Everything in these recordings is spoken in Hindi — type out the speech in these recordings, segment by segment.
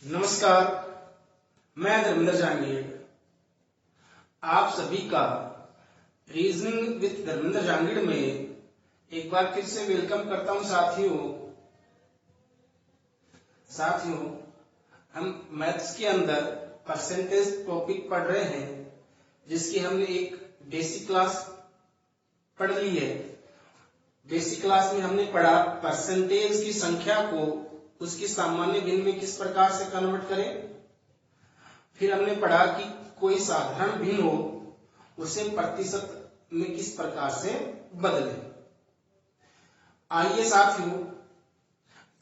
नमस्कार, मैं धर्मेंद्र जांगीर आप सभी का रीजनिंग विद धर्मेंद्र जांगीर में एक बार फिर से वेलकम करता हूं। साथियों हम मैथ्स के अंदर परसेंटेज टॉपिक पढ़ रहे हैं, जिसकी हमने एक बेसिक क्लास पढ़ ली है। बेसिक क्लास में हमने पढ़ा परसेंटेज की संख्या को उसकी सामान्य भिन्न में किस प्रकार से कन्वर्ट करें। फिर हमने पढ़ा कि कोई साधारण भिन्न हो उसे प्रतिशत में किस प्रकार से बदलें। आइए साथियों,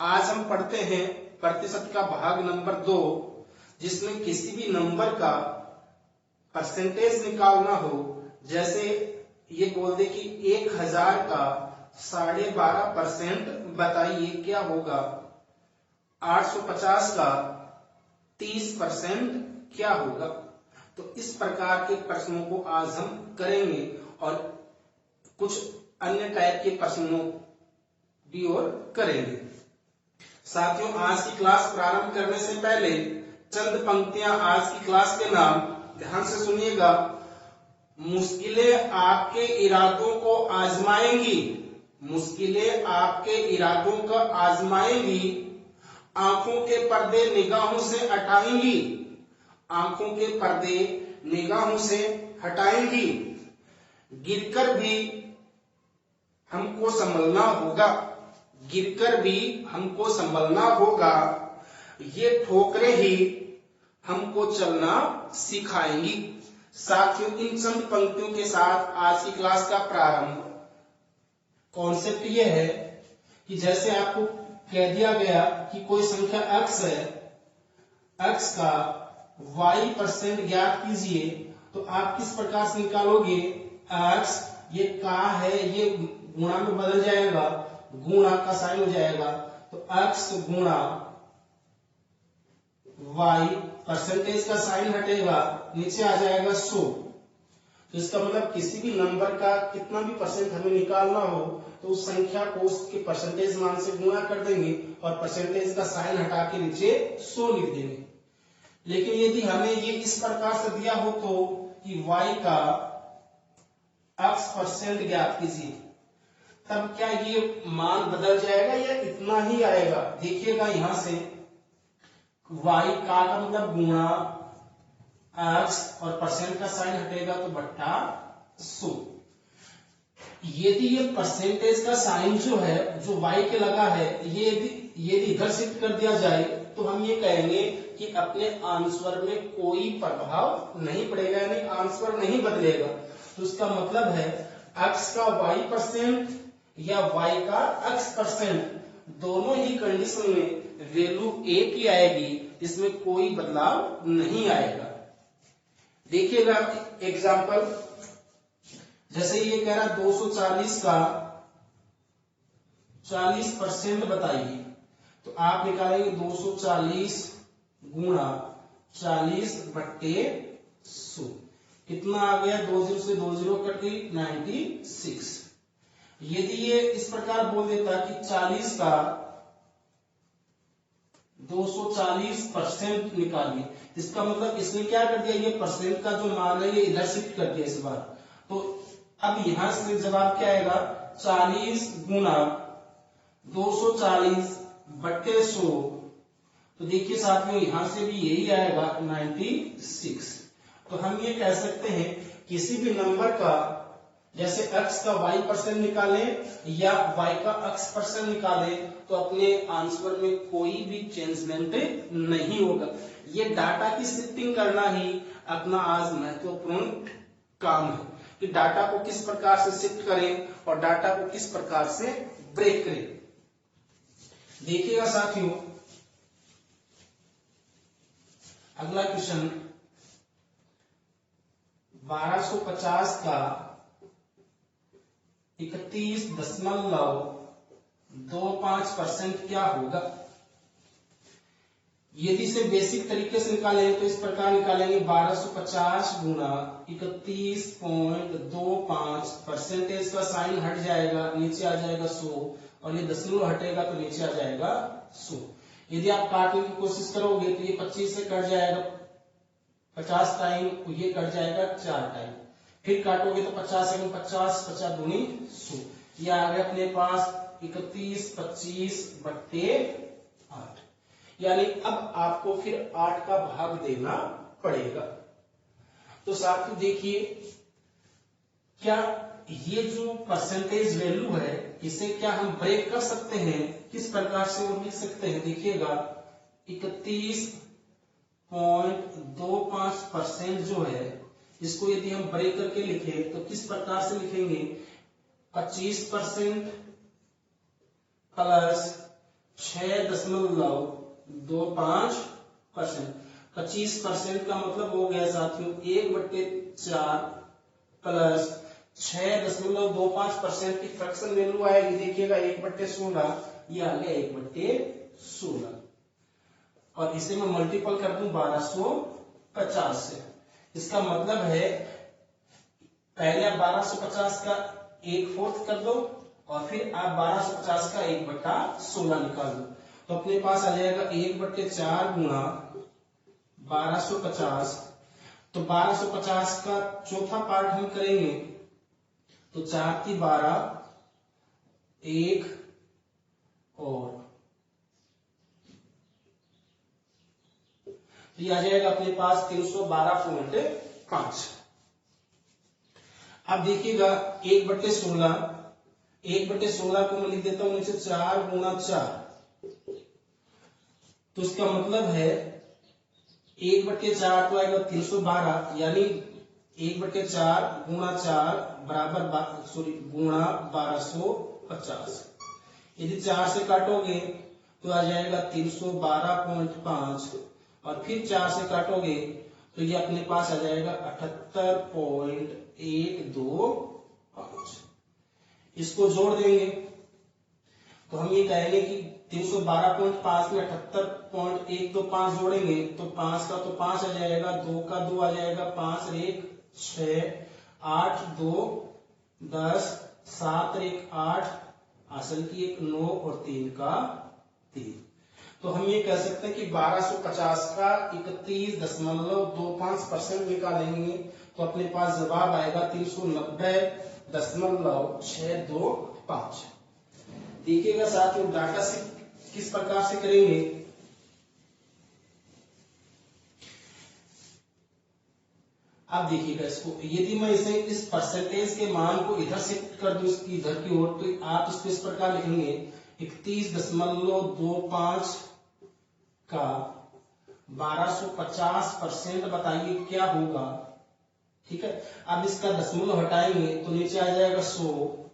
आज हम पढ़ते हैं प्रतिशत का भाग नंबर 2, जिसमें किसी भी नंबर का परसेंटेज निकालना हो। जैसे ये बोल दे कि 1000 का 12.5% बताइए क्या होगा, 850 का 30% क्या होगा। तो इस प्रकार के प्रश्नों को आज हम करेंगे और कुछ अन्य टाइप के प्रश्नों भी और करेंगे। साथियों, आज की क्लास प्रारंभ करने से पहले चंद पंक्तियां आज की क्लास के नाम ध्यान से सुनिएगा। मुश्किलें आपके इरादों को आजमाएंगी, मुश्किलें आपके इरादों को आजमाएंगी। आंखों के पर्दे निगाहों से हटाएंगी, आंखों के पर्दे निगाहों से हटाएंगी। गिरकर भी हमको संभलना होगा, गिरकर भी हमको संभलना होगा। ये ठोकरें ही हमको चलना सिखाएंगी। साथियों, इन चंद पंक्तियों के साथ आज की क्लास का प्रारंभ। कॉन्सेप्ट ये है कि जैसे आपको कह दिया गया कि कोई संख्या x है, x का y% ज्ञात कीजिए, तो आप किस प्रकार से निकालोगे। x ये का है, ये गुणा में बदल जाएगा, गुणा का साइन हो जाएगा, तो x गुणा y, परसेंटेज का साइन हटेगा, नीचे आ जाएगा 100। तो इसका मतलब किसी भी नंबर का कितना भी परसेंट हमें निकालना हो तो उस संख्या को उसके परसेंटेज मान से गुणा कर देंगे और परसेंटेज का साइन हटा के नीचे 100 लिख देंगे। लेकिन यदि हमें ये इस प्रकार से दिया हो तो कि y का x% ज्ञात कीजिए, तब क्या ये मान बदल जाएगा या इतना ही आएगा। देखिएगा यहां से y का मतलब गुणा x और परसेंट का साइन हटेगा तो बट्टा 100। यदि ये परसेंटेज का साइन जो है जो y के लगा है, ये यदि इधर शिफ्ट कर दिया जाए तो हम ये कहेंगे कि अपने आंसर में कोई प्रभाव नहीं पड़ेगा, यानी आंसर नहीं बदलेगा। तो इसका मतलब है x का y% या y का x%, दोनों ही कंडीशन में वैल्यू एक ही आएगी, इसमें कोई बदलाव नहीं आएगा। देखिएगा एग्जांपल, जैसे ये कह रहा 240 का 40% बताइए, तो आप निकालेंगे 240 गुणा 40/100। कितना आ गया, 20 से 20 कट गई, 96। यदि ये इस प्रकार बोल देता कि 40 का 240% निकालिए, इसका मतलब इसने क्या कर दिया, ये परसेंट का जो मान है ये इधर शिफ्ट कर दिया इस बार। तो अब यहां से जवाब क्या आएगा, 40 गुणा 240/100। तो देखिए साथियों, यहां से भी यही आएगा 96। तो हम ये कह सकते हैं किसी भी नंबर का, जैसे x का y% निकालें या y का x% निकालें, तो अपने आंसर में कोई भी चेंजमेंट नहीं होगा। ये डाटा की शिफ्टिंग करना ही अपना आज महत्वपूर्ण काम है कि डाटा को किस प्रकार से शिफ्ट करें और डाटा को किस प्रकार से ब्रेक करें। देखिएगा साथियों, अगला क्वेश्चन, 1250 का 31.25% क्या होगा। यदि इसे बेसिक तरीके से निकालेंगे तो इस प्रकार निकालेंगे, 1250 गुणा 31.25, परसेंटेज का साइन हट जाएगा, नीचे आ जाएगा 100, और ये दशमलव हटेगा तो नीचे आ जाएगा 100। यदि आप काटने की कोशिश करोगे तो ये 25 से कट जाएगा 50 टाइम, ये कट जाएगा 4 टाइम, फिर काटोगे तो 50 से 50, 50 दूनी 100, ये आ गया अपने पास 31 25 बट्टे 8। यानी अब आपको फिर 8 का भाग देना पड़ेगा। तो साथियों देखिए, क्या ये जो परसेंटेज वैल्यू है इसे क्या हम ब्रेक कर सकते हैं? किस प्रकार से वो लिख सकते हैं? देखिएगा 31.25% जो है इसको यदि हम ब्रेक करके लिखें तो किस प्रकार से लिखेंगे? 25% प्लस 6.25%। 25% का मतलब हो गया साथियों 1/4 प्लस 6.25% की फ्रैक्शन वैल्यू आएगी। देखिएगा 1/16, ये आ गया 1/16, और इसे मैं मल्टीपल कर दूं 1250 से। इसका मतलब है पहले आप 1250 का 1/4 कर दो और फिर आप 1250 का 1/16 निकाल दो, तो अपने पास आ जाएगा 1/4 गुणा 1250। तो 1250 का चौथा पार्ट हम करेंगे तो 4 की 12, 1 और तो ये आ जाएगा अपने पास 312.5। अब देखिएगा 1/16 को मैं लिख देता हूं नीचे 4 गुणा 4, तो इसका मतलब है 1/4 तो आएगा 312, यानी 1/4 गुणा 4 बराबर गुणा 1250। यदि 4 से काटोगे तो आ जाएगा 312.5 और फिर 4 से काटोगे तो ये अपने पास आ जाएगा 78.125। इसको जोड़ देंगे तो हम ये कहेंगे कि 312.5 में 78.125 जोड़ेंगे तो 5 का तो 5 आ जाएगा, 2 का 2 आ जाएगा, 5 1 6, 8 2 10, 7 1 8, असल की 1 9 और 3 का 3। तो हम ये कह सकते हैं कि 1250 का 31.25% निकालेंगे तो अपने पास जवाब आएगा 390.625। देखिएगा साथियों डाटा से किस प्रकार से करेंगे। अब देखिएगा इसको, यदि मैं इसे इस परसेंटेज के मान को इधर शिफ्ट कर दूं इसकी इधर की ओर, तो आप इसको इस प्रकार लिखेंगे 31.25 का 1250% बताइए क्या होगा। ठीक है, अब इसका दशमलव हटाएंगे तो नीचे आ जाएगा 100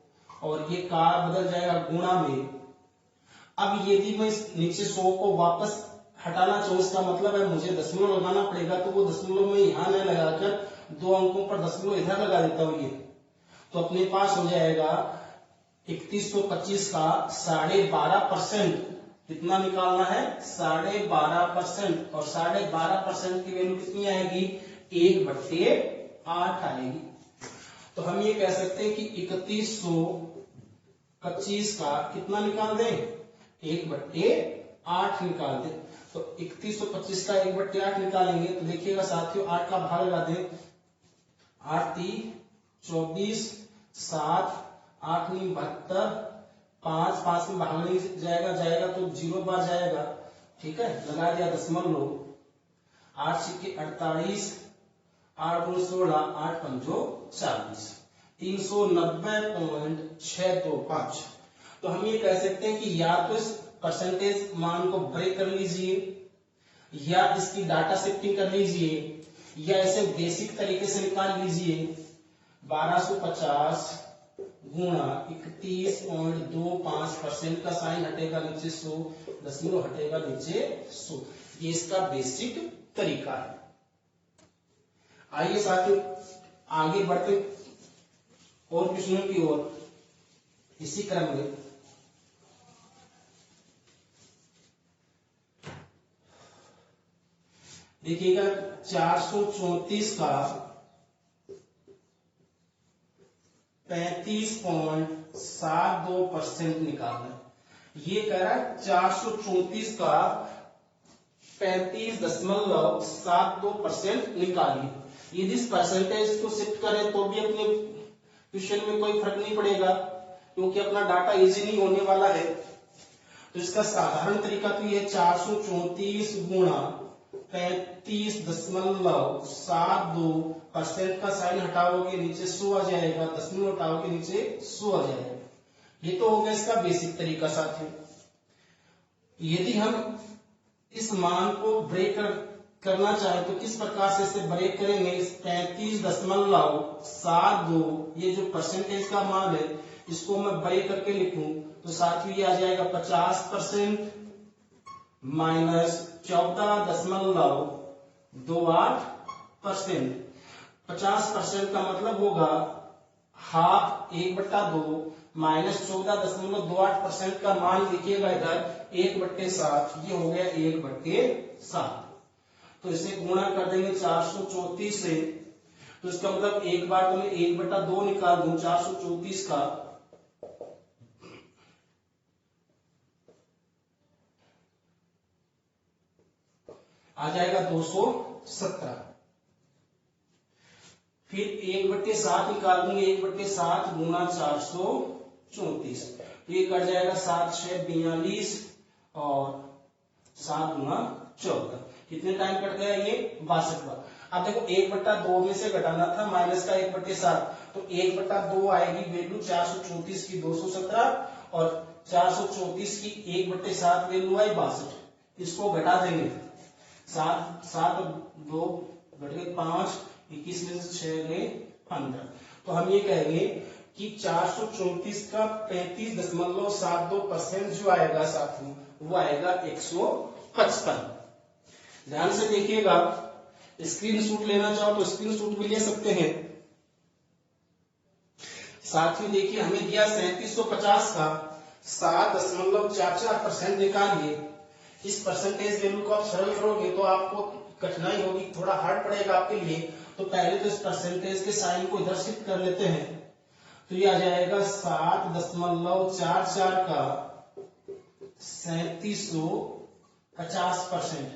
और ये का बदल जाएगा गुणा में। अब यदि मैं इस नीचे 100 को वापस हटाना चाहूँ, इसका मतलब है मुझे दशमलव लगाना पड़ेगा, तो वो दशमलव में यहां न लगाकर 2 अंकों पर दशमलव इधर लगा देता हूं ये, तो अपने पास हो जाएगा 3125 का 12.5%। कितना निकालना है? 12.5%, और 12.5% की वैल्यू कितनी आएगी? 1/8 आएगी। तो हम ये कह सकते हैं कि 3125 का कितना निकाल दें? 1/8 निकाल दें। तो 3125 का 1/8 निकालेंगे तो देखिएगा साथियों 8 का भाग लगा दें, 8 3 24, 7 8 9 72, 5 में भाग नहीं जाएगा तो 0 बार जाएगा। ठीक है, लगा दिया दशमलव, 8 सिक्के 48, 8 गुण 16, 8 पंजो 40, 390.625। तो हम ये कह सकते हैं कि या तो इस परसेंटेज मान को ब्रेक कर लीजिए, या इसकी डाटा शिफ्टिंग कर लीजिए, या इसे बेसिक तरीके से निकाल लीजिए। 1250 गुणा 31.25% का साइन हटेगा नीचे 100, दशमलव हटेगा नीचे 100, ये इसका बेसिक तरीका है। आइए साथियों आगे बढ़ते और प्रश्नों की ओर इसी क्रम में। देखिएगा 434 का 35.72% निकालना है। ये कह रहा है 434 का 35.72% निकालिए। यदि इस परसेंटेज को शिफ्ट करें तो भी अपने क्वेश्चन में कोई फर्क नहीं पड़ेगा, क्योंकि अपना डाटा इजी नहीं होने वाला है। तो इसका साधारण तरीका तो ये 434 गुणा 35.72% का साइन हटाओगे नीचे 100 आ जाएगा, दशमलव हटाओगे नीचे 100 आ जाएगा। ये तो हो गया इसका बेसिक तरीका साथियों। यदि हम इस मान को ब्रेक करना चाहे तो किस प्रकार से इसे ब्रेक करेंगे? 35.72 ये जो परसेंटेज का मान है इसको मैं ब्रेक करके लिखूं तो साथियों ये आ जाएगा 50% माइनस 14.28%। 50% का मतलब होगा हाफ 1/2 माइनस 14.28% का मान लिखिएगा इधर 1/7, ये हो गया 1/7। तो इसे गुणा कर देंगे 434 से, तो इसका मतलब एक बार तो मैं 1/2 निकाल दूं 434 का, आ जाएगा 217। फिर 1/7 निकाल दूंगे, 1/7 गुणा 434, तो ये कट जाएगा 7 6 42 और 7 गुणा 14, कितने टाइम कट गया? ये 62 बार। अब देखो 1/2 में से घटाना था माइनस का 1/7, तो 1/2 आएगी वैल्यू 434 की 217 और 434 की 1/7 वैल्यू आई 62। इसको घटा देंगे, 7 2 घट गए 5, 21 में से 6 गए 15। तो हम ये कहेंगे कि 434 का 35.72% जो आएगा साथियों वो आएगा 155। ध्यान से देखिएगा, स्क्रीनशॉट लेना चाहो तो स्क्रीनशॉट भी ले सकते हैं। साथियों देखिए हमें दिया 3750 का 7.44% निकालिए। इस परसेंटेज वैल्यू को आप सरल करोगे तो आपको कठिनाई होगी, थोड़ा हार्ड पड़ेगा आपके लिए। तो पहले तो इस परसेंटेज के साइन को इधर शिफ्ट कर लेते हैं, तो ये आ जाएगा 7.44 का 3750%।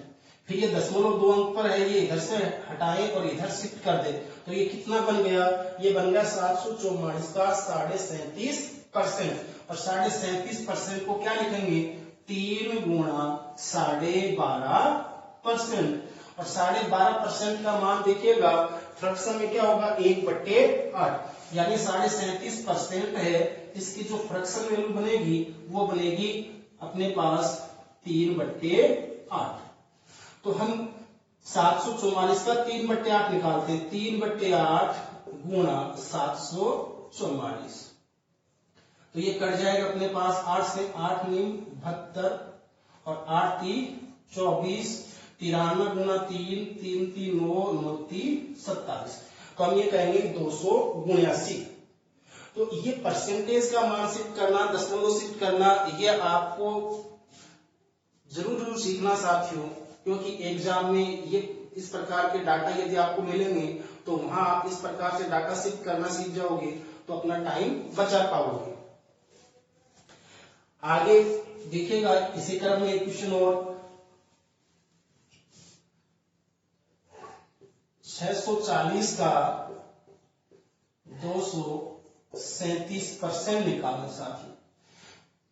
फिर ये 0.2 अंक पर है, ये इधर से हटाएं और इधर शिफ्ट कर दे, तो ये कितना बन गया? ये बन गया 744 का 37.5%। और 37.5% को क्या लिखेंगे? 3 गुणा 12.5%। और 12.5% का मान देखिएगा फ्रैक्शन में क्या होगा? 1/8, यानी 37.5% है, इसकी जो फ्रैक्शन वैल्यू बनेगी वो बनेगी अपने पास 3/8। तो हम 744 का 3/8 निकालते हैं, 3/8 गुणा 744, तो ये कट जाएगा अपने पास 8 से, 8 9 72 और 8 3 24, 93 गुणा 3 3 3 9 9 3 27। तो हम ये कहेंगे 279। तो ये परसेंटेज का मान शिफ्ट करना, दशमलव शिफ्ट करना, ये आपको जरूर सीखना साथियों, क्योंकि एग्जाम में ये इस प्रकार के डाटा यदि आपको मिलेंगे तो वहां आप इस प्रकार से डाटा शिफ्ट करना सीख जाओगे तो अपना टाइम बचा पाओगे। आगे देखिएगा इसी क्रम में एक क्वेश्चन और, 640 का 237% निकालना साथियों।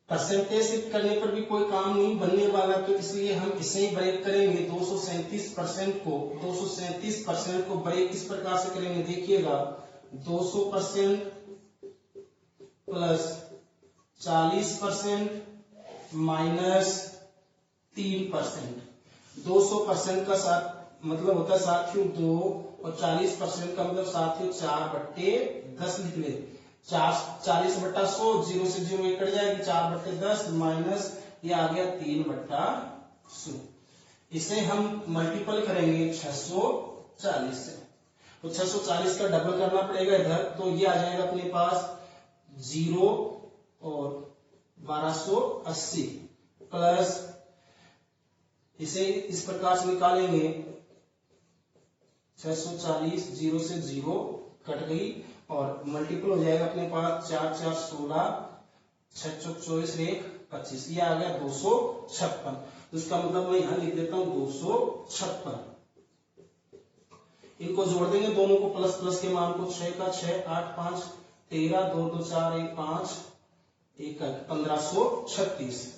परसेंटेज शिफ्ट करने पर भी कोई काम नहीं बनने वाला, तो इसलिए हम इसे ही ब्रेक करेंगे। 237% को ब्रेक किस प्रकार से करेंगे? देखिएगा 200% प्लस 40% माइनस 3%। 200% का साथ मतलब होता है साथियों 2 और 40% का मतलब साथियों 4/10 लिख ले। 40/100, 0 से 0 कट जाएगी, 4/10 माइनस ये आ गया 3/100। इसे हम मल्टीपल करेंगे 640 से, तो 640 का डबल करना पड़ेगा इधर, तो ये आ जाएगा अपने पास 0 और 1280 प्लस, इसे इस प्रकार से निकालेंगे 640, 0 से 0 कट गई और मल्टीपल हो जाएगा अपने पास 4 4 16, 6 चौक 24 एक 25, ये आ गया 256। तो इसका मतलब मैं यहां लिख देता हूं 256। इनको जोड़ देंगे दोनों को, प्लस प्लस के मान को, 6 का 6, 8 5 13, 2 2 4 1 5 1 1536।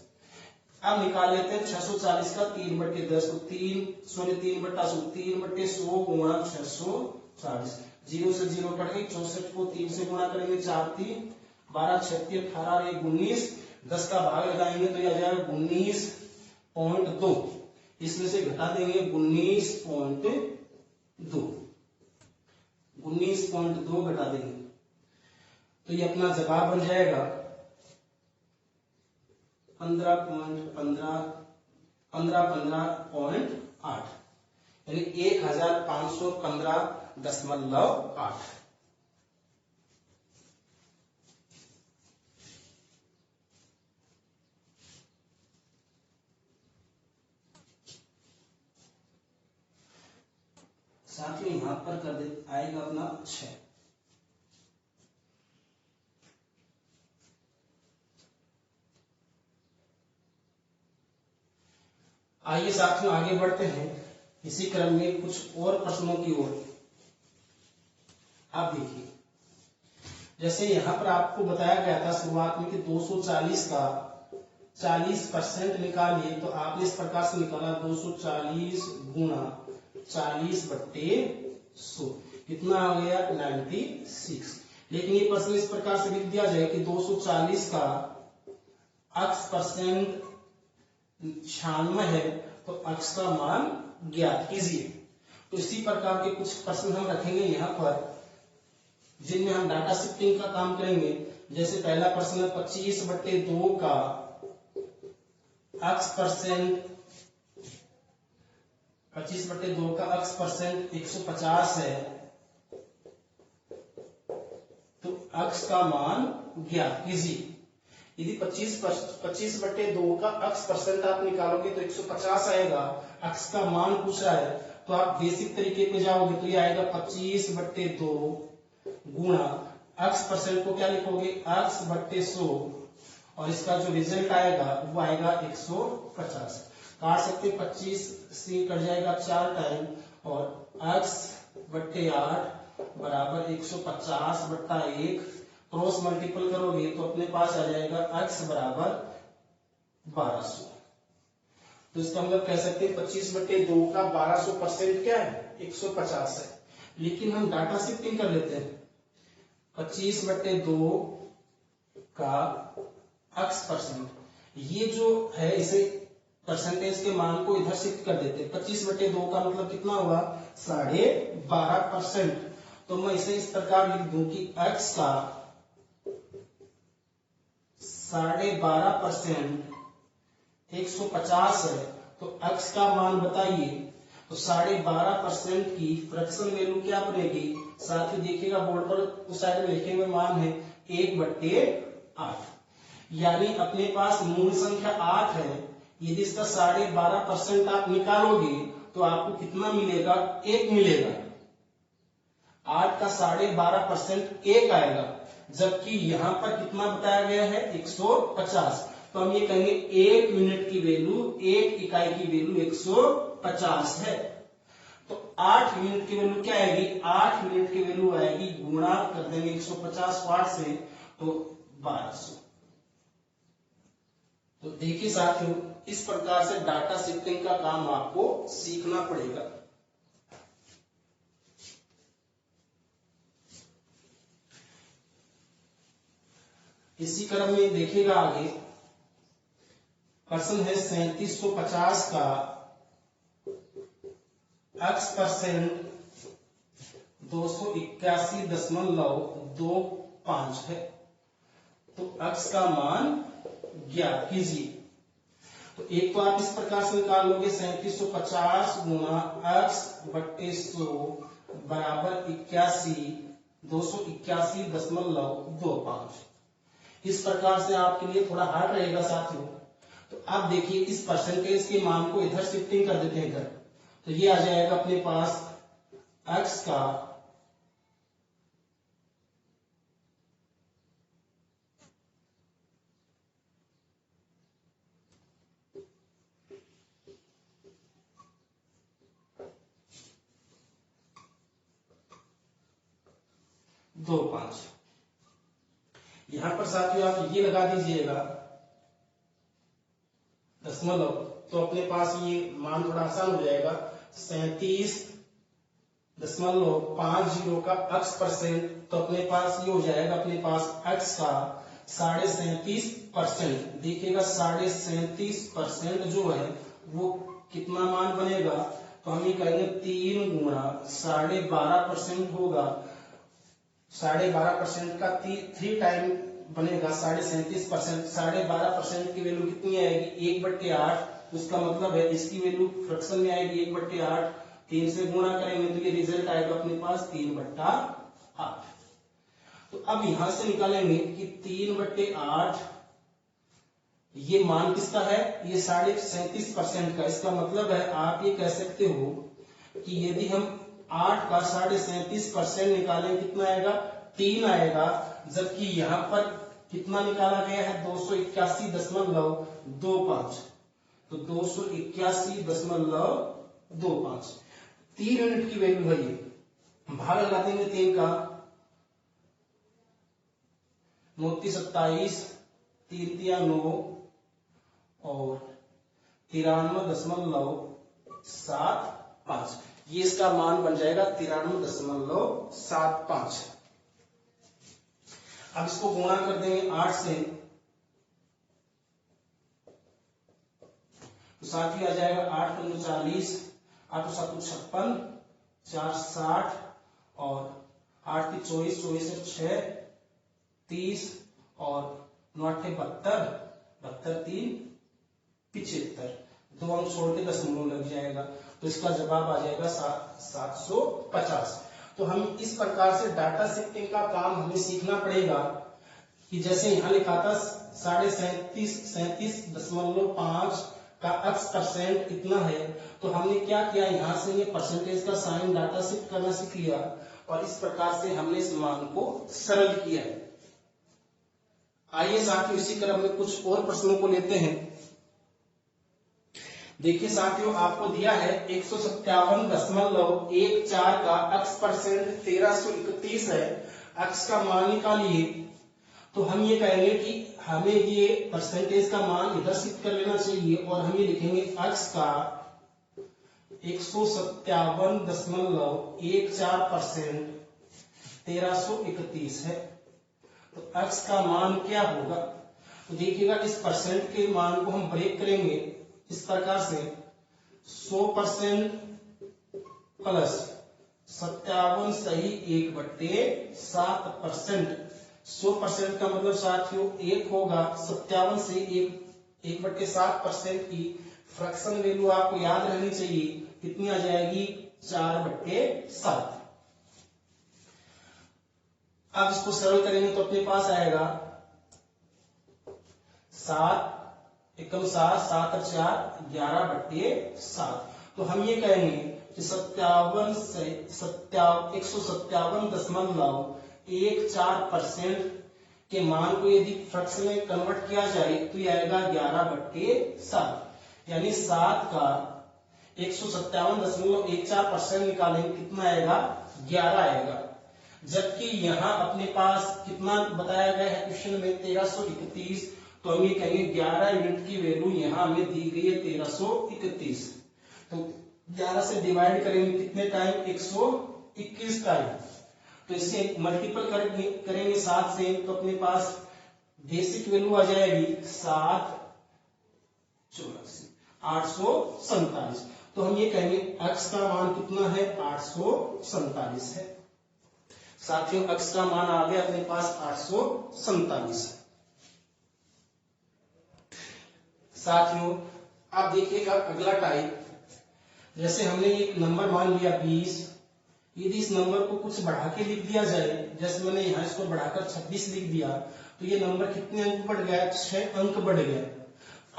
अब निकाल लेते हैं 640 का 3/10, तो 3/100 गुणा 640, 0 से 0 कट गई, 64 को 3 से गुणा करेंगे, 4 3 12 36 18 1 19, 10 का भाग लगाएंगे तो यह आ जाएगा 19.2, इसमें से घटा देंगे 19.2 घटा देंगे तो ये अपना जवाब बन जाएगा 15.8, यानी 1515.8। साथ में यहां पर कर दे आएगा अपना 6। आइए साथियों आगे बढ़ते हैं इसी क्रम में कुछ और प्रश्नों की ओर। आप देखिए, जैसे यहां पर आपको बताया गया था शुरुआत में कि 240 का 40% निकालिए, तो आपने इस प्रकार से निकाला 240 गुणा 40/100, कितना आ गया 96। लेकिन ये प्रश्न इस प्रकार से लिख दिया जाए कि 240 का x परसेंट 96 है, तो x का मान ज्ञात कीजिए। तो इसी प्रकार के कुछ प्रश्न हम रखेंगे यहाँ पर, जिनमें हम डाटा शिफ्टिंग का काम करेंगे। जैसे पहला प्रश्न है 25/2 का x परसेंट, 25/2 का x परसेंट 150 है, तो x का मान ज्ञात कीजिए। यदि 25/2 का x परसेंट आप निकालोगे तो 150 आएगा, x का मान पूछ रहा है, तो आप बेसिक तरीके पे जाओगे तो ये आएगा 25/2 गुणा x परसेंट को क्या लिखोगे x/100, और इसका जो रिजल्ट आएगा वो आएगा 150। काट सकते 25 से कट जाएगा 4 टाइम, और x/8 बराबर 150/1, क्रॉस मल्टीपल करोगे तो अपने पास आ जाएगा x बराबर 1200। तो इसका मतलब कह सकते हैं 25/2 का 1200% क्या है 150 है। लेकिन हम डाटा शिफ्टिंग कर लेते हैं, 25/2 का x परसेंट, ये जो है इसे परसेंटेज के मान को इधर शिफ्ट कर देते हैं। 25/2 का मतलब कितना हुआ 12.5%। तो मैं इसे इस प्रकार लिख दूं कि x का 12.5% 150 है, तो x का मान बताइए। तो 12.5% की फ्रैक्शन वैल्यू क्या बनेगी, साथ ही देखिएगा बोर्ड पर उस साइड में लिखे हुए मान है 1/8, यानी अपने पास मूल संख्या 8 है। यदि इसका 12.5% आप निकालोगे तो आपको कितना मिलेगा 1 मिलेगा। 8 का 12.5% 1 आएगा, जबकि यहां पर कितना बताया गया है 150। तो हम ये कहेंगे 1 यूनिट की वैल्यू, 1 इकाई की वैल्यू 150 है। तो 8 यूनिट की वैल्यू क्या आएगी, 8 यूनिट की वैल्यू आएगी, गुणा कर देंगे 150 वाट से, तो 1200। तो देखिए साथियों, इस प्रकार से डाटा शिफ्टिंग का काम आपको सीखना पड़ेगा। इसी क्रम में देखिएगा आगे प्रश्न है 3750 का x परसेंट 281.25 है, तो x का मान ज्ञात कीजिए। तो एक तो आप इस प्रकार से निकाल लोगे 3750 गुणा x/100 बराबर 281.25। इस प्रकार से आपके लिए थोड़ा हार्ड रहेगा साथियों। तो आप देखिए इस परसेंटेज के मान को इधर शिफ्टिंग कर देते हैं इधर, तो ये आ जाएगा अपने पास x का 281.25 25। यहां पर साथियों आप ये लगा दीजिएगा दशमलव, तो अपने पास ये मान थोड़ा आसान हो जाएगा। 37.50 का x%, तो अपने पास ये हो जाएगा, अपने पास x का 37.5%। देखिएगा 37.5% जो है वो कितना मान बनेगा, तो हम ये कहेंगे 3 गुणा 12.5% होगा। 12.5% का 3 टाइम बनेगा 37.5%। 12.5% की वैल्यू कितनी आएगी, 1/8। उसका मतलब है इसकी वैल्यू फ्रैक्शन में आएगी 1/8। 3 से गुणा करेंगे तो ये रिजल्ट आएगा अपने पास 3/8। तो अब यहां से निकालेंगे कि 3/8 ये मान किसका है, ये 37.5% का। इसका मतलब है आप ये कह सकते हो कि यदि हम 8 का 37.5% निकालें कितना आएगा, 3 आएगा। जबकि यहाँ पर कितना निकाला गया है, 281.25। तो 281.25 3 यूनिट की वैल्यू है ये। भाग लगा देंगे 3 का, 29.27, 3 × 9 और 93.75। ये इसका मान बन जाएगा 93.75। अब इसको गुणा कर देंगे 8 से, तो साथ ही आ जाएगा 8 × 40, 8 × 7 = 56, 4 = 60 और 8 × 24, 24 से 6 30 और 9 × 8 72, 72 3 75। 2 अंक छोड़ के दशमलव लग जाएगा, तो इसका जवाब आ जाएगा 750। तो हम इस प्रकार से डाटा शिफ्टिंग का काम हमें सीखना पड़ेगा कि जैसे यहां लिखा था 37.5 का x% इतना है, तो हमने क्या किया, यहां से ये परसेंटेज का साइन डाटा शिफ्ट करना सीख लिया और इस प्रकार से हमने इस मान को सरल किया है। आइए साथियों इसी क्रम में कुछ और प्रश्नों को लेते हैं। देखिए साथियों, आपको दिया है 157.14 का x% 1331 है, x का मान निकालिए। तो हम ये कहेंगे कि हमें ये परसेंटेज का मान इधर शिफ्ट कर लेना चाहिए और हम ये लिखेंगे x का 157.14% 1331 है। तो x का मान क्या होगा, तो देखिएगा इस परसेंट के मान को हम ब्रेक करेंगे इस प्रकार से, 100% प्लस 57 सही 1/7%। 100% का मतलब साथियों 1 होगा, 57 से 1/7% की फ्रैक्शन वैल्यू आपको याद रहनी चाहिए, कितनी आ जाएगी 4/7। अब इसको सरल करेंगे तो अपने पास आएगा 7 एकम 7, 7 और 4 11/7। तो हम ये कहेंगे कि 157.14% के मान को यदि फ्रैक्शन में कन्वर्ट किया जाए तो ये आएगा 11/7। यानी 7 का 157.14% निकालेंगे कितना आएगा, 11 आएगा। जबकि यहाँ अपने पास कितना बताया गया है क्वेश्चन में 1331, तो हम ये कहेंगे 11 यूनिट की वैल्यू यहाँ हमें दी गई है 1331। तो 11 से डिवाइड करेंगे कितने टाइम, 121 टाइम। तो इससे मल्टीपल करेंगे 7 से, तो अपने पास बेसिक वैल्यू आ जाएगी 847। तो हम ये कहेंगे x का मान कितना है, 847 है। साथियों x का मान आ गया अपने पास 847। साथियों आप देखिएगा अगला टाइप, जैसे हमने एक नंबर मान लिया 20, यदि इस नंबर को कुछ बढ़ा के लिख दिया जाए, जैसे मैंने यहाँ इसको बढ़ाकर 26 लिख दिया, तो ये नंबर कितने अंक बढ़ गया, 6 अंक बढ़ गया।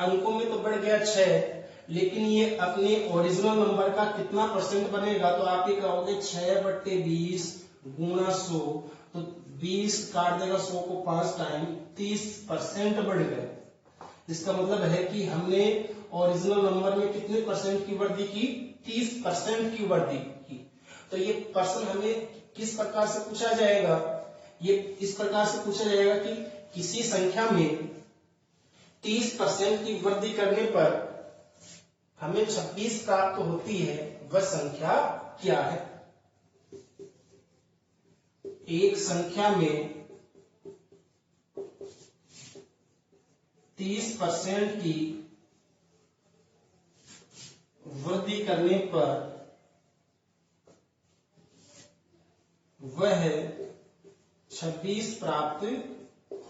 अंकों में तो बढ़ गया 6, लेकिन ये अपने ओरिजिनल नंबर का कितना परसेंट बनेगा, तो आप ये कहोगे 6/20 गुणा 100, तो 20 काट देगा 100 को 5 टाइम, 30% बढ़ गए। इसका मतलब है कि हमने ओरिजिनल नंबर में कितने परसेंट की वृद्धि की, 30% की वृद्धि की। तो ये पर्सन हमें किस प्रकार से पूछा जाएगा ये इस प्रकार से पूछा जाएगा कि किसी संख्या में 30% की वृद्धि करने पर हमें 26 प्राप्त होती है, वह संख्या क्या है। एक संख्या में 30% की वृद्धि करने पर वह 26 प्राप्त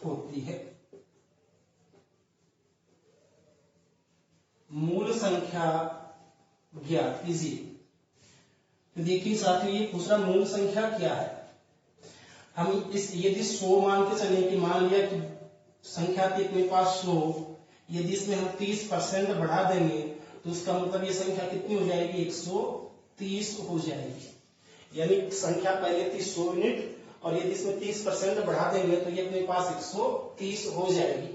होती है। मूल संख्या ज्ञात कीजिए। तो देखिए साथियों, ये पूछ रहा मूल संख्या क्या है। हम इस यदि 100 मान के चले कि मान लिया कि संख्या थी अपने पास 100, यदि इसमें हम 30% बढ़ा देंगे तो उसका मतलब ये संख्या कितनी हो जाएगी, 130 हो जाएगी। यानी संख्या पहले थी 100 यूनिट और यदि इसमें 30% बढ़ा देंगे तो ये अपने पास 130 हो जाएगी।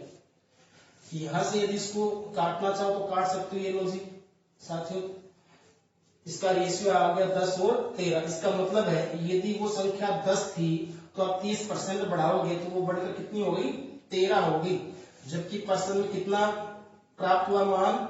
यहां से यदि इसको काटना चाहो तो काट सकते हो। ये लो जी साथियों, इसका रेशियो आ गया 10 और 13। इसका मतलब है यदि वो संख्या 10 थी तो आप 30% बढ़ाओगे तो वो बढ़कर कितनी हो गई, 13 होगी। जबकि परसेंट में कितना प्राप्त हुआ मान,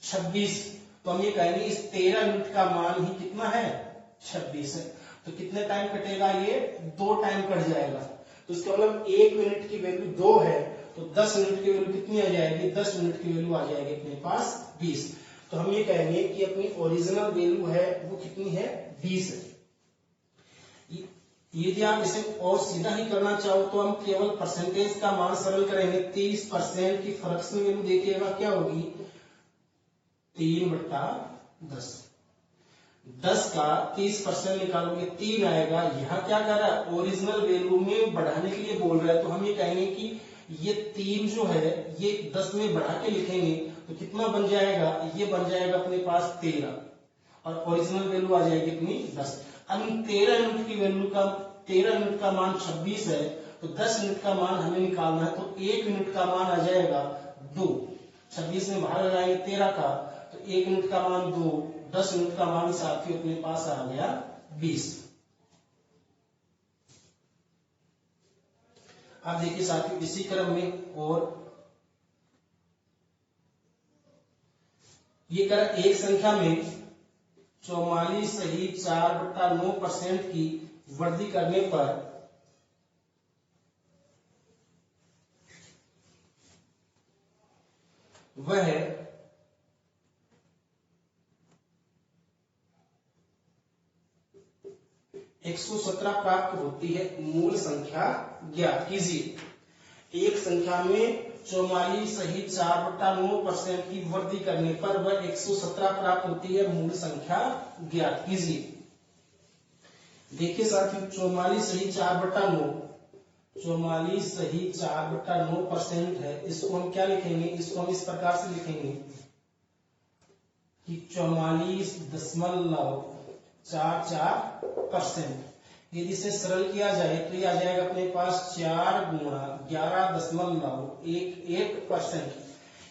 26। तो हम ये कहेंगे इस 13 यूनिट का मान ही कितना है, 26 है। तो कितने टाइम कटेगा, ये 2 टाइम कट जाएगा। तो इसका मतलब 1 यूनिट की वैल्यू 2 है तो 10 यूनिट की वैल्यू कितनी आ जाएगी, 10 यूनिट की वैल्यू आ जाएगी अपने पास 20। तो हम ये कहेंगे कि अपनी ओरिजिनल वैल्यू है वो कितनी है, 20 है। यदि आप इसे और सीधा ही करना चाहो तो हम केवल परसेंटेज का मान सरल करेंगे। 30% की फ्रैक्शन वैल्यू देखिएगा क्या होगी, 3/10। 10 का 30% निकालोगे 3 आएगा। यहाँ क्या कर रहा है, ओरिजिनल वैल्यू में बढ़ाने के लिए बोल रहा है। तो हम ये कहेंगे कि ये 3 जो है ये 10 में बढ़ा के लिखेंगे तो कितना बन जाएगा, ये बन जाएगा अपने पास 13 और ओरिजिनल वैल्यू आ जाएगी अपनी 10। अब 13 यूनिट की वैल्यू का 13 यूनिट का मान 26 है तो 10 यूनिट का मान हमें निकालना है। तो 1 यूनिट का मान आ जाएगा 2। 26 में भाग लगाएंगे 13 का तो 1 यूनिट का मान 2, 10 यूनिट का मान साथियों अपने पास आ गया 20। अब देखिए साथियों इसी क्रम में और ये कर एक संख्या में 44.9% की वृद्धि करने पर वह 117 प्राप्त होती है। मूल संख्या ज्ञात कीजिए। एक संख्या में 44.4/9% की वृद्धि करने पर वह 117 प्राप्त होती है। मूल संख्या ज्ञात कीजिए। देखिए साथियों 44.4/9 44.4/9% है। इसको हम क्या लिखेंगे, इसको हम इस प्रकार से लिखेंगे कि 44.44%। यदि इसे सरल किया जाए तो ये आ जाएगा अपने पास 4 गुणा 11.11%।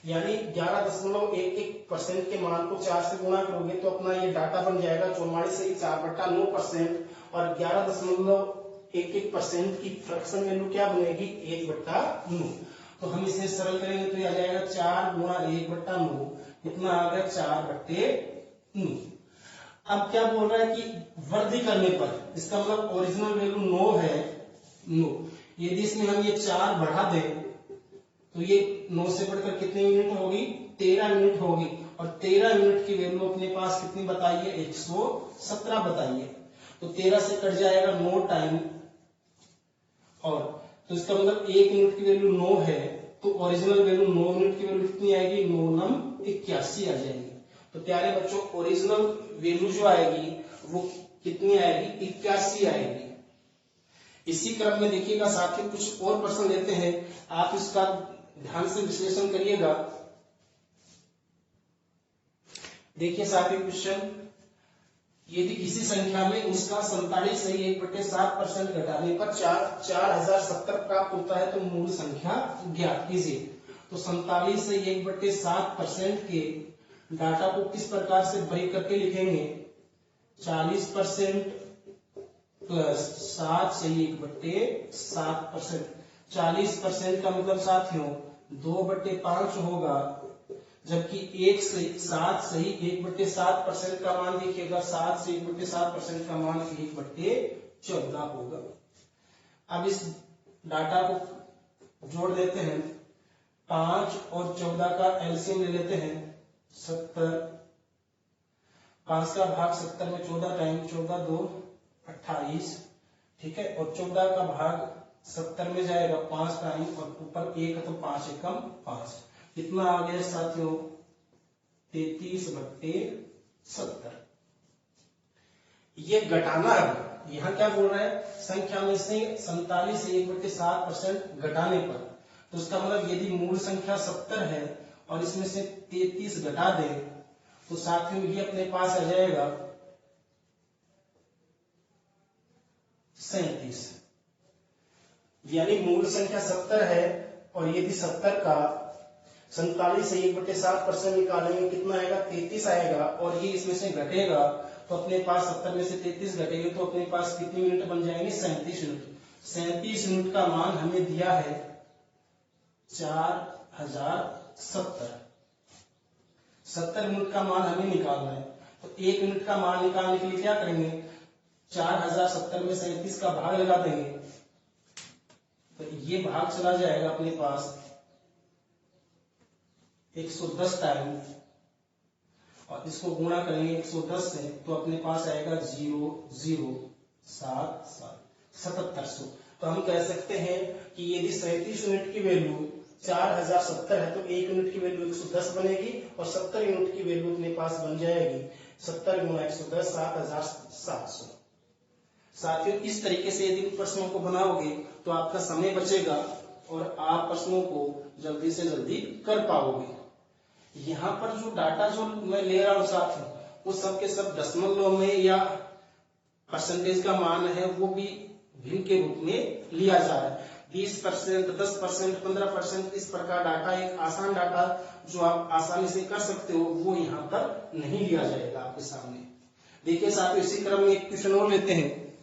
यानी 11.11% के मान को 4 से गुणा करोगे तो अपना ये डाटा बन जाएगा 44.4/9% और 11.11% की फ्रैक्शन वैल्यू क्या बनेगी, 1/9। तो हम इसे सरल करेंगे तो ये आ जाएगा 4 गुणा 1/9, कितना आ गया 4/9। अब क्या बोल रहा है कि वृद्धि करने पर, इसका मतलब ओरिजिनल वैल्यू 9 है, 9। यदि इसमें हम ये 4 बढ़ा दें तो ये 9 से बढ़कर कितने यूनिट होगी, 13 यूनिट होगी। और 13 यूनिट की वैल्यू अपने पास कितनी बताइए, 117 बताइए। तो 13 से कट जाएगा 9 टाइम और तो इसका मतलब 1 यूनिट की वैल्यू 9 है तो ओरिजिनल वैल्यू 9 यूनिट की वैल्यू कितनी आएगी, 9 9 81 आ जाएगी। तो प्यारे बच्चों ओरिजिनल वैल्यू जो आएगी वो कितनी आएगी, 81 आएगी। इसी क्रम में देखिएगा साथियों कुछ और प्रश्न लेते हैं, आप इसका ध्यान से विश्लेषण करिएगा। देखिए साथियों क्वेश्चन, यदि किसी संख्या में उसका 47.1/7% घटाने पर 4070 प्राप्त होता है तो मूल संख्या ज्ञात कीजिए। तो 47.1/7% के डाटा को किस प्रकार से ब्रेक करके लिखेंगे, 40% + प्लस 7/1/7%। 40% का मतलब साथियों 2/5 होगा, जबकि 7/1/7% का मान देखिएगा 7 से 1/7% का मान 1/14 होगा। अब इस डाटा को जोड़ देते हैं, 5 और 14 का एलसीएम ले लेते हैं 70। 5 का भाग 70 में 14 टाइम 14 2 28, ठीक है। और 14 का भाग 70 में जाएगा 5 टाइम, और ऊपर 1 है तो 5 एकम 5। कितना आ गया साथियों 33/70। ये घटाना है। यहाँ क्या बोल रहा है, संख्या में से 47 से 1/7% घटाने पर। तो उसका मतलब यदि मूल संख्या 70 है और इसमें से 33 घटा दे तो साथियों ये अपने पास आ जाएगा 37। यानी मूल संख्या 70 है और यदि 70 का 47 से 1/7% निकालेंगे कितना आएगा 33 आएगा, और ये इसमें से घटेगा तो अपने पास 70 में से 33 घटेगा तो अपने पास कितने यूनिट बन जाएंगे 37 यूनिट। 37 यूनिट का मान हमें दिया है 4070। 70 यूनिट का मान हमें निकालना है, तो 1 यूनिट का मान निकालने के लिए क्या करेंगे, 4070 में 37 का भाग लगा देंगे, तो ये भाग चला जाएगा अपने पास 110 टाइम, और इसको गुणा करेंगे 110 से तो अपने पास आएगा 0077। तो हम कह सकते हैं कि यदि 37 यूनिट की वैल्यू 4070 है तो 1 यूनिट की वैल्यू 110 बनेगी, और 70 यूनिट की वैल्यू अपने पास बन जाएगी 70 × 110 7700। साथियों इस तरीके से यदि प्रश्नों को बनाओगे तो आपका समय बचेगा और आप प्रश्नों को जल्दी से जल्दी कर पाओगे। यहाँ पर जो डाटा जो मैं ले रहा हूँ साथियों, वो सब के सब दशमलव में या परसेंटेज का मान है, वो भी भिन्न के रूप में लिया जा रहा है। 20%, 10%, 15%, इस प्रकार डाटा, एक आसान डाटा जो आप आसानी से कर सकते हो, वो यहाँ पर नहीं लिया जाएगा आपके सामने। देखिए साथियों इसी क्रम में एक क्वेश्चन और लेते हैं।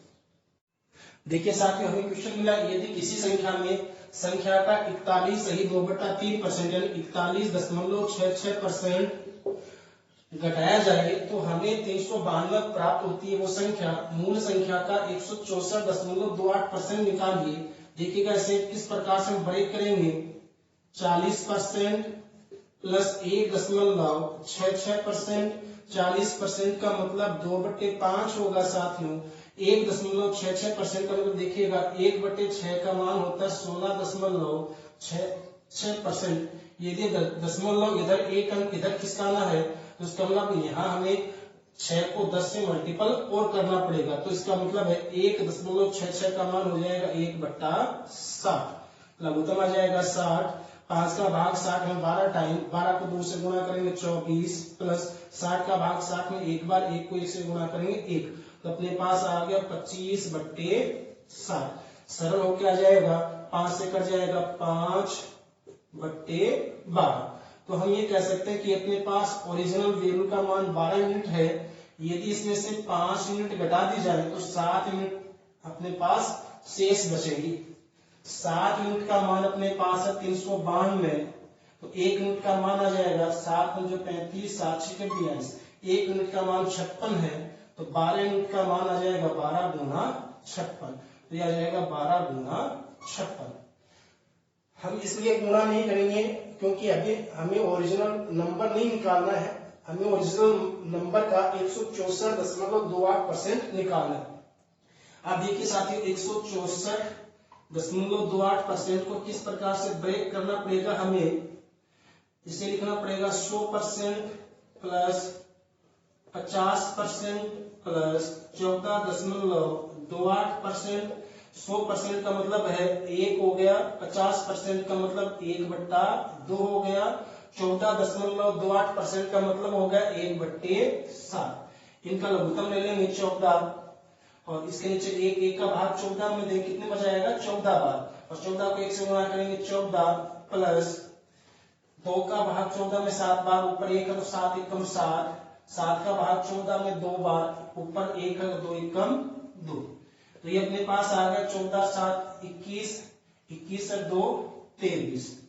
देखिए साथियों हमें क्वेश्चन मिला, यदि किसी संख्या में संख्या का 41 सही 2/3% यानी 41.66% घटाया जाए तो हमें 392 प्राप्त होती है। वो संख्या मूल संख्या का 164.28% निकालिए। देखिएगा इसे किस प्रकार से हम ब्रेक करेंगे, 40% प्लस 1.66%। 40% का मतलब 2/5 होगा साथियों। 1.66% का मतलब देखिएगा 1/6 का मान होता है 16.66%। यदि दशमलव इधर एक अंक इधर खिसकाना है तो इसका मतलब यहाँ हमें 6 को 10 से मल्टीपल और करना पड़ेगा, तो इसका मतलब है 1.66 का मान हो जाएगा 1/60। लघुत्तम आ जाएगा 60। 5 का भाग 60 में 12 टाइम, 12 को 2 से गुणा करेंगे 24 प्लस 60 का भाग 60 में एक बार, 1 को 1 से गुणा करेंगे 1, तो अपने पास आ गया 25/60। सरल होके आ जाएगा, 5 से कट जाएगा 5/12। तो हम ये कह सकते हैं कि अपने पास ओरिजिनल वैल्यू का मान 12 यूनिट है। यदि इसमें से 5 यूनिट घटा दी जाए तो 7 यूनिट अपने पास शेष बचेगी। 7 यूनिट का मान अपने पास है 392, तो 1 यूनिट का मान आ जाएगा 7 × 35 7 × 42। 1 यूनिट का मान 56 है, तो 12 यूनिट का मान आ जाएगा 12 × 56, तो यह आ जाएगा 12 × 56। हम इसलिए गुणा नहीं करेंगे क्योंकि अभी हमें ओरिजिनल नंबर नहीं निकालना है, हमें ओरिजिनल नंबर का 164.28% निकालना है। अब देखिए साथियों 164.28% को किस प्रकार से ब्रेक करना पड़ेगा, हमें इसे लिखना पड़ेगा 100% प्लस 50% प्लस 14.28%। 100% का मतलब है 1 हो गया, 50% का मतलब 1/2 हो गया, 14.28% का मतलब हो गया 1/7। इनका लघुत्तम ले लेंगे 14, और इसके नीचे 1 का भाग 14 में दें कितने बचाएगा 14 बार, और 14 को 1 से गुणा करेंगे 14 प्लस 2 का भाग 14 में 7 बार, ऊपर 1 है तो 7 एकम 7, 7 का भाग 14 में 2 बार, ऊपर 1 है तो 2 एकम 2। तो ये अपने पास आ गया 14 7 21, 21 और 2 23,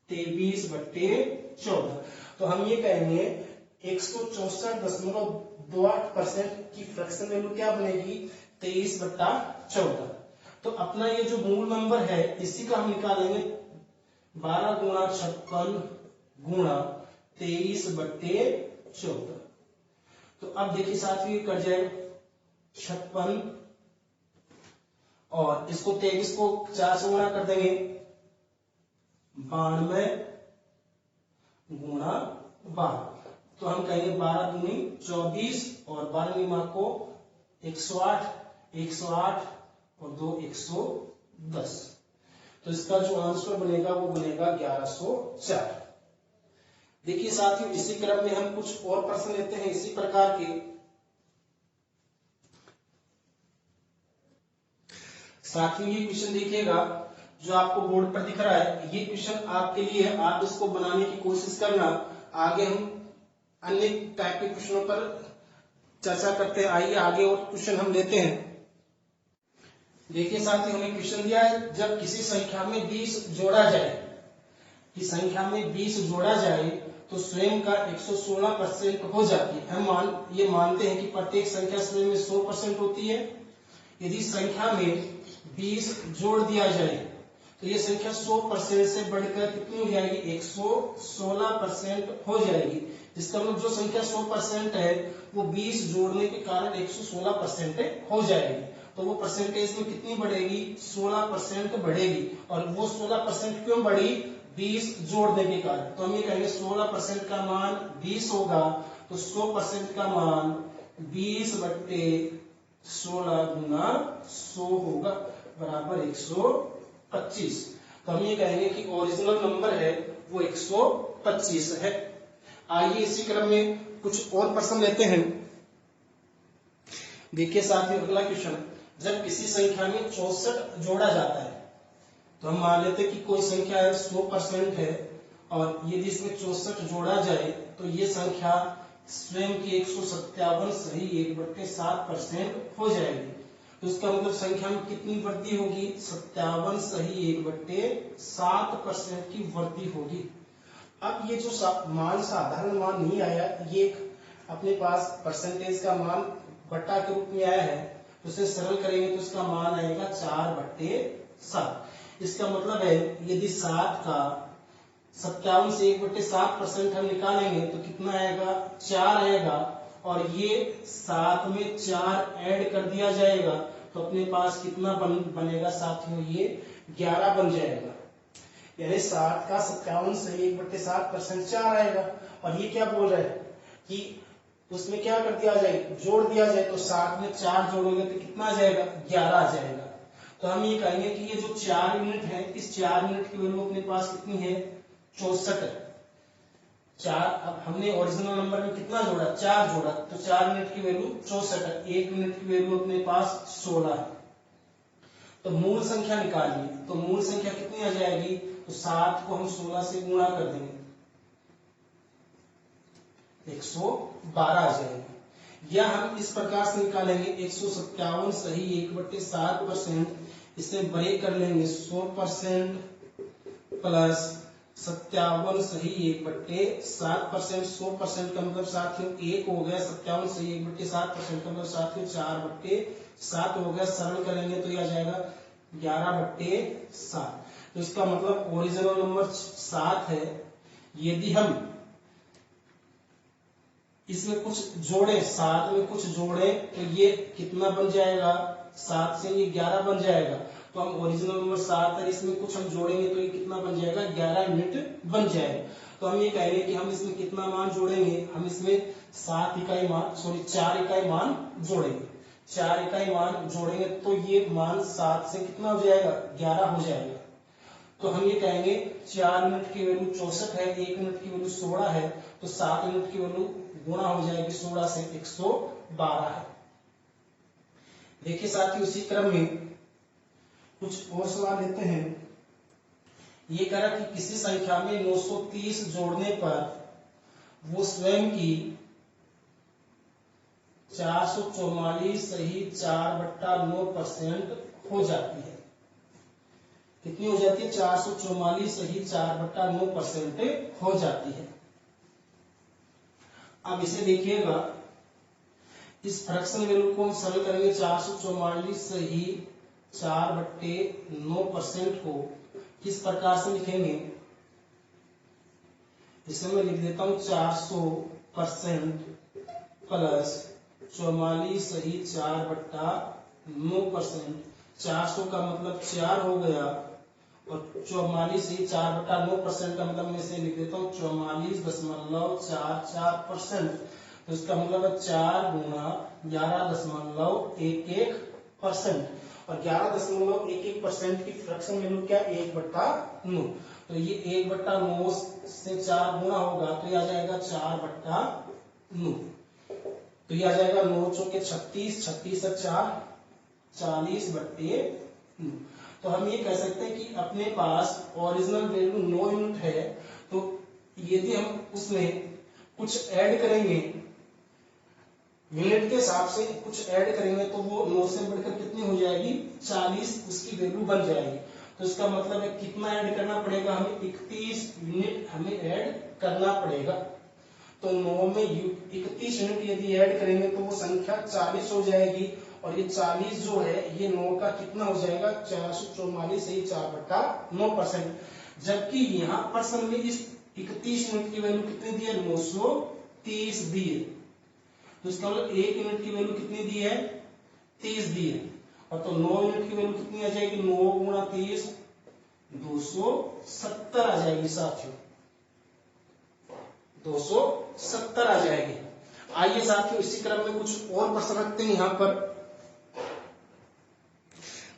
23/14। तो हम ये कहेंगे 164.28% की फ्रैक्शन वैल्यू क्या बनेगी, 23/14। तो अपना ये जो मूल नंबर है इसी का हम निकालेंगे 12 गुणा 56 गुणा 23/14। तो अब देखिए साथियों ये कट जाएगा 56 और इसको 23 को 4 से गुणा कर देंगे 92 गुणा 12। तो हम कहेंगे 12 दूनी 24 और 12वीं माह को 108, 108 और 2 110। तो इसका जो आंसर बनेगा वो बनेगा 1104। देखिए साथियों इसी क्रम में हम कुछ और प्रश्न लेते हैं इसी प्रकार के। साथियों ये क्वेश्चन देखिएगा जो आपको बोर्ड पर दिख रहा है, ये क्वेश्चन आपके लिए है, आप इसको बनाने की कोशिश करना। आगे हम अन्य टाइप के क्वेश्चनों पर चर्चा करते हैं। आइए आगे और क्वेश्चन हम लेते हैं। देखिए साथियों हमें क्वेश्चन दिया है, जब किसी संख्या में 20 जोड़ा जाए, कि संख्या में 20 जोड़ा जाए तो स्वयं का 116% हो जाती है। हम ये मानते हैं कि प्रत्येक संख्या स्वयं में 100% होती है। यदि संख्या में 20 जोड़ दिया जाए तो ये संख्या 100% से बढ़कर कितनी हो जाएगी, 116% हो जाएगी। इसका मतलब जो संख्या 100% है वो 20 जोड़ने के कारण 116% हो जाएगी। तो वो परसेंटेज में कितनी बढ़ेगी, 16% बढ़ेगी। और वो 16% क्यों बढ़ी, 20 जोड़ने के कारण। तो हम ये कहेंगे 16% का मान 20 होगा, तो 100% का मान 20/16 गुना 100 होगा बराबर 125। तो हम ये कहेंगे कि ओरिजिनल नंबर है वो 125 है। आइए इसी क्रम में कुछ और प्रश्न लेते हैं। देखिए साथियों अगला क्वेश्चन, जब किसी संख्या में 64 जोड़ा जाता है, तो हम मान लेते हैं कि कोई संख्या है 100% है और यदि इसमें 64 जोड़ा जाए तो ये संख्या स्वयं की 157 सही 1/7% हो जाएगी। तो इसका मतलब संख्या में कितनी वृद्धि होगी, 57 सही 1/7% की वृद्धि होगी। अब ये जो मान साधारण मान नहीं आया, ये अपने पास परसेंटेज का मान बट्टा के रूप में आया है, तो उसे सरल करेंगे तो इसका मान आएगा 4/7। इसका मतलब है यदि 7 का 57 से 1/7% हम निकालेंगे तो कितना आएगा, 4 आएगा। और ये 7 में 4 ऐड कर दिया जाएगा तो अपने पास कितना बनेगा साथियों, ये 11 बन जाएगा। यानी 7 का 57 से 1/7% 4 आएगा। और ये क्या बोल रहे हैं कि उसमें क्या कर दिया जाए, जोड़ दिया जाए। तो 7 में 4 जोड़ोगे तो कितना आ जाएगा, 11 आ जाएगा। तो हम ये कहेंगे कि ये जो 4 यूनिट है, इस 4 यूनिट की वैल्यू अपने पास कितनी है, 64 है। 4 अब हमने ओरिजिनल नंबर में कितना जोड़ा, 4 जोड़ा, तो 4 यूनिट की वैल्यू 64 है। 1 यूनिट की वैल्यू अपने पास 16 है। तो मूल संख्या निकालिए, तो मूल संख्या कितनी आ जाएगी, तो 7 को हम 16 से गुणा कर देंगे, 112 आ जाएगा। या हम इस प्रकार से निकालेंगे 157 सही 1/7%, इसे बड़े कर लेंगे 100% प्लस 57 सही 1/7%। 100% का मतलब साथियों 1 हो गया, 57 सही 1/7% का मतलब साथियों 4/7 हो गया। सरल करेंगे तो यह आ जाएगा 11/7। तो इसका मतलब ओरिजिनल नंबर 7 है। यदि हम इसमें कुछ जोड़े, 7 में कुछ जोड़े तो ये कितना बन जाएगा, 7 से ये 11 बन जाएगा। तो हम ओरिजिनल नंबर 7 है, इसमें कुछ हम जोड़ेंगे तो ये कितना बन जाएगा, 11 यूनिट बन जाएगा। तो हम ये कहेंगे कि हम इसमें कितना मान जोड़ेंगे, हम इसमें 4 इकाई मान जोड़ेंगे। 4 इकाई मान जोड़ेंगे तो ये मान 7 से कितना हो जाएगा, 11 हो जाएगा। तो हम ये कहेंगे 4 यूनिट की वैल्यू 64 है, 1 यूनिट की वैल्यू 16 है, तो 7 यूनिट की वैल्यू गुणा हो जाएगी 16 से 112 है। देखिए साथियों इसी क्रम में कुछ और सवाल लेते हैं। ये कह रहा कि किसी संख्या में 930 जोड़ने पर वो स्वयं की 444 सही 4/9% हो जाती है। कितनी हो जाती है? 444 सही 4/9% हो जाती है। अब इसे देखिएगा, इस फ्रैक्शन वैल्यू को हम सरल करेंगे। 444 सही 4/9% को किस प्रकार से लिखेंगे? इसे मैं लिख देता हूं 400% प्लस 44 सही 4/9%। 400 का मतलब 4 हो गया और 44 सही 4/9% का मतलब मैं इसे लिख देता हूँ 44.44%। तो इसका मतलब है 4 गुणा 11.11%। और 11.11% की फ्रैक्शन वैल्यू क्या? 1/9। तो ये 1/9 से 4 गुणा होगा तो ये आ जाएगा 4/9। तो ये आ जाएगा 9 चौके 36, 36 से 4 40/9। तो हम ये कह सकते हैं कि अपने पास ओरिजिनल वैल्यू 9 यूनिट है, तो यदि हम उसमें कुछ ऐड करेंगे, यूनिट के हिसाब से कुछ ऐड करेंगे, तो वो 9 से बढ़कर कितनी हो जाएगी? 40 उसकी वैल्यू बन जाएगी। तो इसका मतलब है कितना ऐड करना पड़ेगा? हमें 31 यूनिट हमें ऐड करना पड़ेगा। तो 9 में 31 यूनिट यदि ऐड करेंगे तो वो संख्या 40 हो जाएगी। और ये 40 जो है ये 9 का कितना हो जाएगा? 444 सही 4/9%। जबकि यहाँ प्रश्न में इस 31 यूनिट की वैल्यू कितनी दी है? 930 दी है। तो इसका मतलब 1 यूनिट की वैल्यू कितनी दी है? 30 दी है। और तो 9 यूनिट की वैल्यू कितनी आ जाएगी? 9 गुणा 30 270 आ जाएगी साथियों, 270 आ जाएगी। आइए साथियों इसी क्रम में कुछ और प्रश्न रखते हैं। यहाँ पर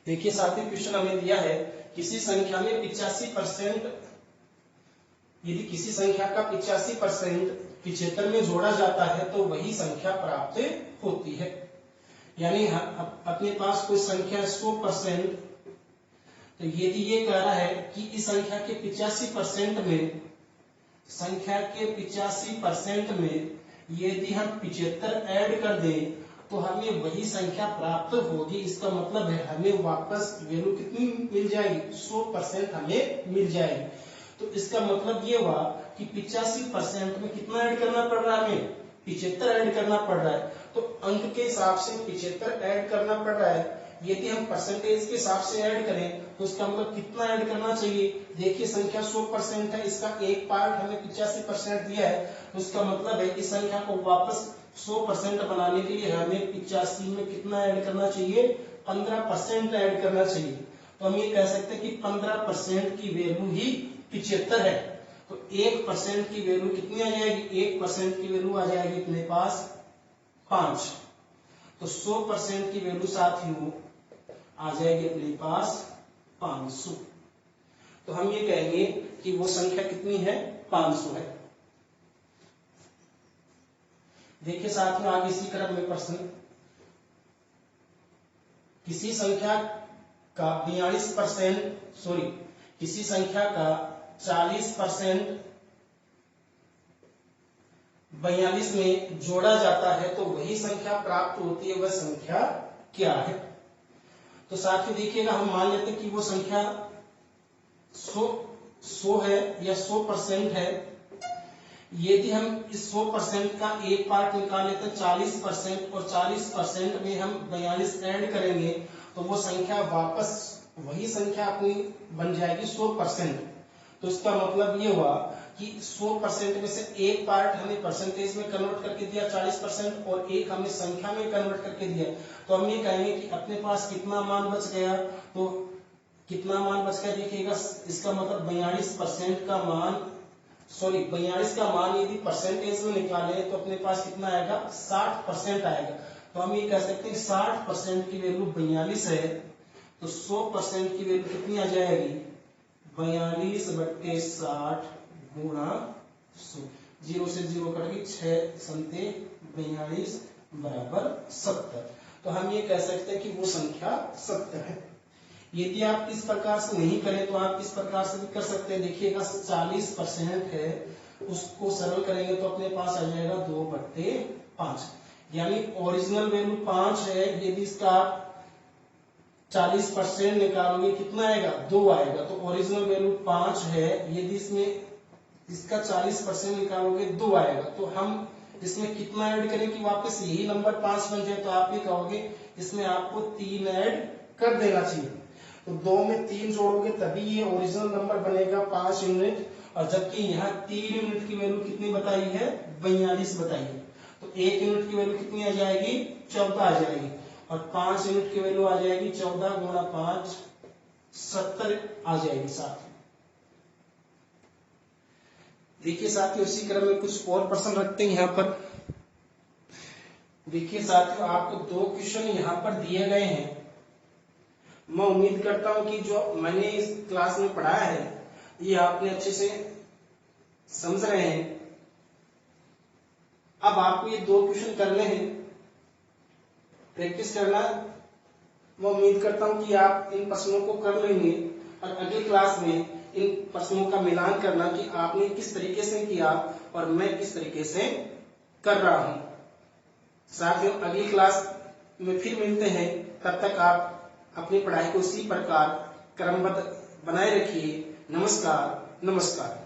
देखिए साथियों, क्वेश्चन हमें दिया है किसी संख्या में 85%, यदि किसी संख्या का 85% 75 में जोड़ा जाता है तो वही संख्या प्राप्त होती है। यानी अपने पास कोई संख्या 100%, तो यदि ये कह रहा है कि इस संख्या के 85% में, संख्या के 85% में यदि हम 75 ऐड कर दें तो हमें वही संख्या प्राप्त होगी। इसका मतलब है हमें वापस वैल्यू कितनी मिल जाएगी? 100% हमें मिल जाएगी। तो इसका मतलब ये हुआ कि 85% में कितना ऐड करना पड़ रहा है? हमें 75 ऐड करना पड़ रहा है। तो अंक के हिसाब से 75 ऐड करना पड़ रहा है। यदि हम परसेंटेज के हिसाब से ऐड करें तो इसका मतलब कितना ऐड करना चाहिए? देखिए संख्या 100% है, इसका एक पार्ट हमें 85% दिया है, तो इसका मतलब है इस संख्या को वापस 100% बनाने के लिए हमें 85 में कितना ऐड करना चाहिए? 15% ऐड करना चाहिए। तो हम ये कह सकते हैं कि 15% की वैल्यू ही 75 है। तो 1% की वैल्यू कितनी आ जाएगी? 1% की वैल्यू आ जाएगी अपने पास 5। तो 100% की वैल्यू साथियों आ जाएगी अपने पास 500। तो हम ये कहेंगे कि वो संख्या कितनी है? 500 है। देखिए साथियों आगे इसी क्रम में प्रश्न, किसी संख्या का 42%, सॉरी किसी संख्या का 40% 42 में जोड़ा जाता है तो वही संख्या प्राप्त होती है, वह संख्या क्या है? तो साथियों देखिएगा, हम मान लेते हैं कि वो संख्या 100 है या 100% है। यदि हम इस 100% का एक पार्ट निकाल लेते हैं 40% और 40% में हम 42 ऐड करेंगे तो वो संख्या वापस वही संख्या अपनी बन जाएगी 100%। तो इसका मतलब ये हुआ कि 100% में से एक पार्ट हमें परसेंटेज में कन्वर्ट करके दिया 40% और एक हमें संख्या में कन्वर्ट करके दिया। तो हम ये कहेंगे कि अपने पास कितना मान बच गया? तो कितना मान बच गया देखिएगा, इसका मतलब 42% का मान, सॉरी 42 का मान यदि परसेंटेज में निकाले तो अपने पास कितना आएगा? 60% आएगा। तो हम ये कह सकते हैं 60% की वैल्यू 42 है, तो 100% की वैल्यू कितनी आ जाएगी? 42/60 गुणा 100। 0 से 0 कट गई, 6 संते 42 बराबर 70। तो हम ये कह सकते हैं कि वो संख्या 70 है। यदि आप इस प्रकार से नहीं करें तो आप इस प्रकार से भी कर सकते हैं। देखिएगा 40% है, उसको सरल करेंगे तो अपने पास आ जाएगा 2/5। यानी ओरिजिनल वैल्यू 5 है, यदि इसका 40% निकालोगे कितना आएगा, 2 आएगा। तो ओरिजिनल वैल्यू 5 है, यदि इसमें इसका 40% निकालोगे 2 आएगा। तो हम इसमें कितना ऐड करें कि वापस यही नंबर 5 बन जाए, तो आप ये कहोगे इसमें आपको 3 ऐड कर देना चाहिए। तो 2 में 3 जोड़ोगे तभी ये ओरिजिनल नंबर बनेगा 5 यूनिट, और जबकि यहाँ 3 यूनिट की वैल्यू कितनी बताई है, 42 बताई है। तो 1 यूनिट की वैल्यू कितनी आ जाएगी, 14 आ जाएगी, और 5 यूनिट की वैल्यू आ जाएगी 14 गुणा 5 70 आ जाएगी साथ में। देखिए साथियों, इसी क्रम में कुछ और प्रश्न रखते हैं यहाँ पर। देखिए साथियों, आपको 2 क्वेश्चन यहाँ पर दिए गए हैं। मैं उम्मीद करता हूं कि जो मैंने इस क्लास में पढ़ाया है ये आपने अच्छे से समझ रहे हैं। अब आपको ये 2 क्वेश्चन करने हैं, प्रैक्टिस करना। मैं उम्मीद करता हूं कि आप इन प्रश्नों को कर लेंगे, और अगली क्लास में इन प्रश्नों का मिलान करना कि आपने किस तरीके से किया और मैं किस तरीके से कर रहा हूं। साथियों, अगली क्लास में फिर मिलते हैं। तब तक आप अपनी पढ़ाई को इसी प्रकार क्रमबद्ध बनाए रखिए। नमस्कार।